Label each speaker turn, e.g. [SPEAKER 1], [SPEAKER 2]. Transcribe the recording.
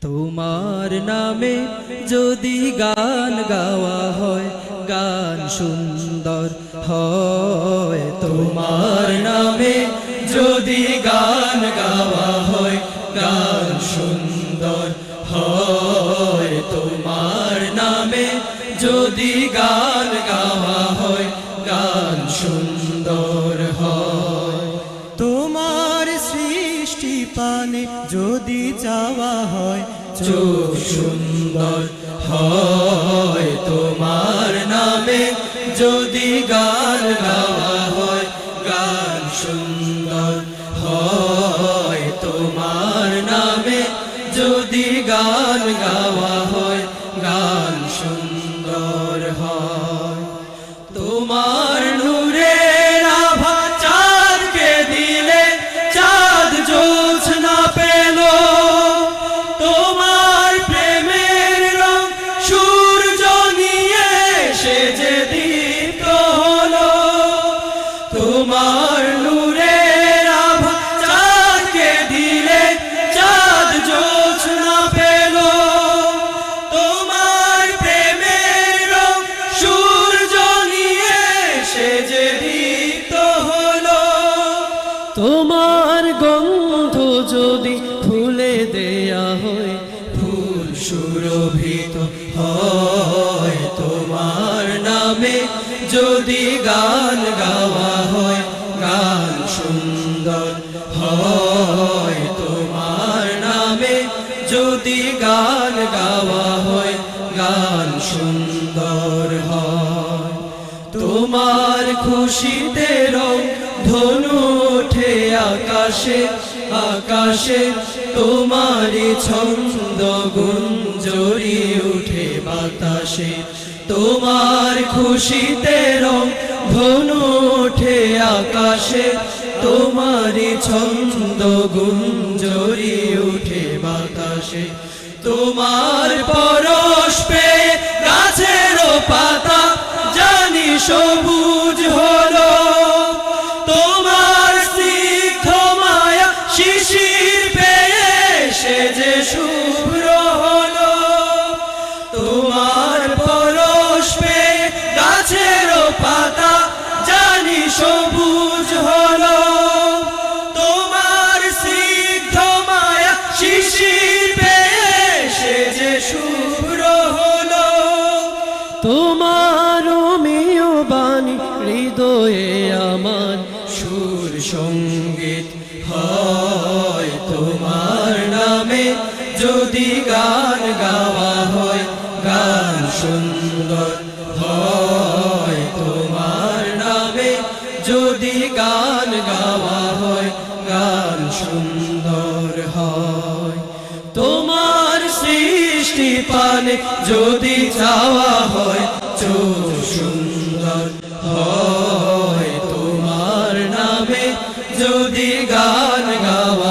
[SPEAKER 1] তোমার নামে যদি গান গাওয়া হয়, গান সুন্দর হয়। তোমার নামে যদি গান গাওয়া হয়, গান সুন্দর হয়। তোমার নামে যদি গান গাওয়া হয়, গান সুন্দর হয়।
[SPEAKER 2] তোমার সৃষ্টি পানে যদি চাওয়া হয়,
[SPEAKER 1] চোখ সুন্দর হয়। তোমার নামে যদি গান গাওয়া হয়, গান সুন্দর হয়। তোমার নামে যদি গান গাওয়া হয়, গান সুন্দর হয়। তোমার নূরের আভা চাঁদকে দিলে চাঁদ জ্যোৎস্না পেল। তোমার প্রেমের রং সূর্য নিয়ে সে যে দীপ্ত হলো। তোমার নূরের আভা চাঁদকে দিলে চাঁদ জ্যোৎস্না পেল। তোমার প্রেমের রং সূর্য নিয়ে সে যে দীপ্ত হলো। তোমার গন্ধ যদি ফুলে দেয়া হয়, ফুল সুরভিত হয়। তোমার নামে যদি গান গাওয়া হয়, গান সুন্দর হয়। তোমার নামে যদি গান গাওয়া হয়, গান সুন্দর হয়। তোমার খুশিতে রং ধনু ওঠে আকাশে আকাশে। তোমারি ছন্দ গুঞ্জরি উঠে বাতাসে। তোমার খুশিতে রং ধনু ওঠে আকাশে। তোমারি ছন্দ গুঞ্জরি উঠে বাতাসে। তোমার পরশ পেয়ে গাছেরও পাতা জানি সবুজ হলো। তোমার স্নিগ্ধ মায়া শিশির পেয়ে সে যে শুভ্র হলো। তোমার পরশ পেয়ে গাছেরও পাতা জানি সবুজ হলো। তোমার স্নিগ্ধ মায়া শিশির পেয়ে সে যে শুভ্র হলো। তোমার মেয় বাণী হৃদয়ে আমার সুর সঙ্গীত হয়। তোমার নামে যদি গান গাওয়া হয়, গান সুন্দর হয়। তোমার নামে যদি গান গাওয়া হয়, গান সুন্দর হয়। তোমার সৃষ্টি পানে যদি চাওয়া হয়, চোখ সুন্দর হয়। তোমার নামে যদি গান গাওয়া